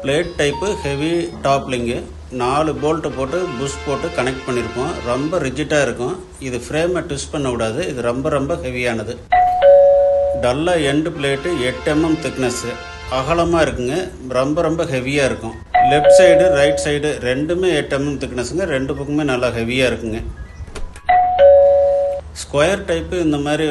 Plate type heavy டாப்லிங்கு 4 bolt போட்டு push போட்டு connect பண்ணியிருப்போம். ரொம்ப ரிஜிட்டாக இருக்கும். இது ஃப்ரேமை ட்விஸ்ட் பண்ண விடாது. இது ரொம்ப ஹெவியானது. டல்லா எண்டு பிளேட்டு 8 mm திக்னஸ்ஸு, அகலமாக இருக்குங்க. ரொம்ப ஹெவியாக இருக்கும். லெஃப்ட் சைடு ரைட் சைடு ரெண்டுமே 8 mm திக்னஸுங்க. ரெண்டு பக்கமே நல்லா ஹெவியாக இருக்குங்க. ஸ்கொயர் டைப்பு இந்த மாதிரி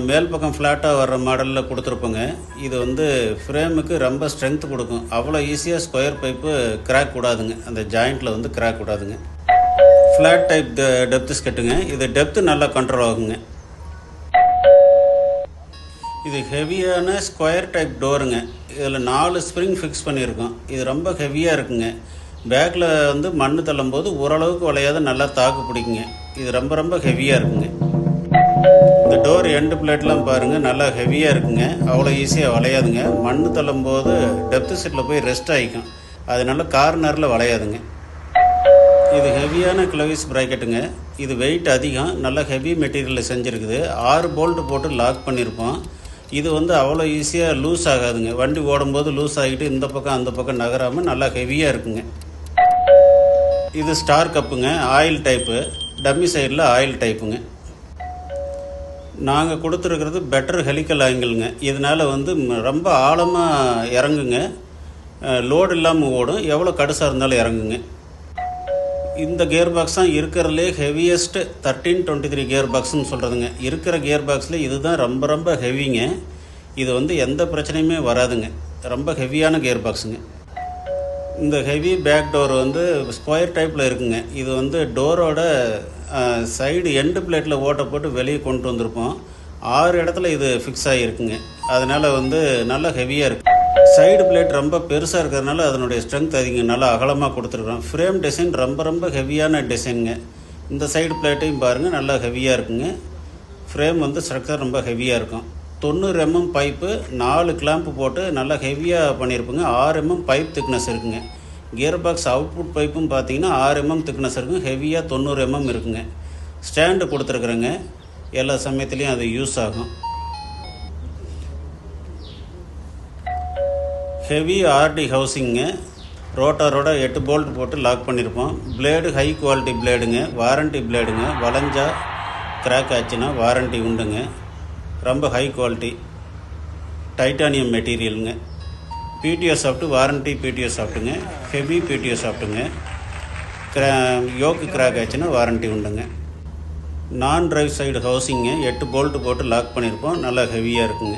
மேல் பக்கம் ஃப்ளாட்டாக வர்ற மாடலில் கொடுத்துருப்போங்க. இது வந்து ஃப்ரேமுக்கு ரொம்ப ஸ்ட்ரென்த் கொடுக்கும். அவ்வளோ ஈஸியாக ஸ்கொயர் பைப்பு கிராக் கூடாதுங்க. அந்த ஜாயிண்ட்டில் வந்து கிராக் கூடாதுங்க. ஃப்ளாட் டைப் டெப்த்து ஸ்கெட்டுங்க. இது டெப்த்து நல்லா கண்ட்ரோல் ஆகுங்க. இது ஹெவியான ஸ்கொயர் டைப் டோருங்க. இதில் 4 ஸ்ப்ரிங் ஃபிக்ஸ் பண்ணியிருக்கோம். இது ரொம்ப ஹெவியாக இருக்குங்க. பேக்கில் வந்து மண் தள்ளும் போது ஓரளவுக்கு வளையாத நல்லா தாக்கு பிடிக்குங்க. இது ரொம்ப ஹெவியாக இருக்குங்க. இந்த டோர் எண்டு பிளேட்லாம் பாருங்கள், நல்லா ஹெவியாக இருக்குங்க. அவ்வளோ ஈஸியாக வளையாதுங்க. மண் தள்ளும் போது டெப்த்து செட்டில் போய் ரெஸ்ட் ஆகிக்கும். அதனால கார்னரில் வளையாதுங்க. இது ஹெவியான கிளவிஸ் ப்ராக்கெட்டுங்க. இது வெயிட் அதிகம். நல்லா ஹெவி மெட்டீரியலில் செஞ்சுருக்குது. 6 போல்ட்டு போட்டு லாக் பண்ணியிருப்போம். இது வந்து அவ்வளோ ஈஸியாக லூஸ் ஆகாதுங்க. வண்டி ஓடும்போது லூஸ் ஆகிட்டு இந்த பக்கம் அந்த பக்கம் நகராமல் நல்லா ஹெவியாக இருக்குங்க. இது ஸ்டார் கப்புங்க. Oil type. டம்மி சைடில் ஆயில் டைப்புங்க. நாங்கள் கொடுத்துருக்கிறது பெட்டர் ஹெலிக்கல் ஆங்கிளுங்க. இதனால் வந்து ரொம்ப ஆழமாக இறங்குங்க. லோடு இல்லாமல் ஓடும். எவ்வளோ கடுசாக இருந்தாலும் இறங்குங்க. இந்த கியர் பாக்ஸ் தான் இருக்கிறதுலே ஹெவியஸ்ட்டு 1323 கியர் பாக்ஸ்ன்னு சொல்கிறதுங்க. இருக்கிற கியர் பாக்ஸில் இது தான் ரொம்ப ஹெவிங்க. இது வந்து எந்த பிரச்சனையுமே வராதுங்க. ரொம்ப ஹெவியான கியர் பாக்ஸுங்க. இந்த ஹெவி பேக் டோர் வந்து ஸ்கொயர் டைப்பில் இருக்குங்க. இது வந்து டோரோட சைடு எண்டு பிளேட்டில் ஓட்டை போட்டு வெளியே கொண்டு வந்திருப்போம். 6 இடத்துல இது ஃபிக்ஸ் ஆகிருக்குங்க. அதனால் வந்து நல்லா ஹெவியாக இருக்குது. சைடு பிளேட் ரொம்ப பெருசாக இருக்கிறதுனால அதனுடைய ஸ்ட்ரென்த் அதிகம். நல்லா அகலமாக கொடுத்துருக்குறோம். ஃப்ரேம் டிசைன் ரொம்ப ஹெவியான டிசைனுங்க. இந்த சைடு பிளேட்டையும் பாருங்கள், நல்லா ஹெவியாக இருக்குங்க. ஃப்ரேம் வந்து ஸ்ட்ரக்சர் ரொம்ப ஹெவியாக இருக்கும். 90 mm பைப்பு 4 கிளாம்பு போட்டு நல்லா ஹெவியாக பண்ணியிருப்புங்க. 6 mm பைப் திக்னஸ் இருக்குங்க. கியர் பாக்ஸ் அவுட்புட் பைப்பும் பார்த்தீங்கன்னா 6 mm திக்னஸ் இருக்குங்க. ஹெவியாக 90 mm இருக்குங்க. ஸ்டாண்டு கொடுத்துருக்குறேங்க. எல்லா சமயத்துலேயும் அது யூஸ் ஆகும். ஹெவி ஆர்டி ஹவுசிங்க. ரோட்டாரோட 8 போல்ட் போட்டு லாக் பண்ணியிருப்போம். பிளேடு ஹை குவாலிட்டி பிளேடுங்க. வாரண்ட்டி பிளேடுங்க. வளைஞ்சா கிராக் ஆச்சுன்னா வாரண்ட்டி உண்டுங்க. ரொம்ப ஹை குவாலிட்டி டைட்டானியம் மெட்டீரியலுங்க. பிடிஓ சாஃப்ட்டு, வாரண்ட்டி பிடிஓ சாஃப்ட்டுங்க. ஹெவி பிடிஓ சாஃப்ட்டுங்க. யோக்கு கிராக் ஆச்சுன்னா வாரண்ட்டி உண்டுங்க. நான் டிரைவ் சைடு ஹவுசிங்க. 8 போல்ட்டு போட்டு லாக் பண்ணியிருப்போம். நல்லா ஹெவியாக இருக்குங்க.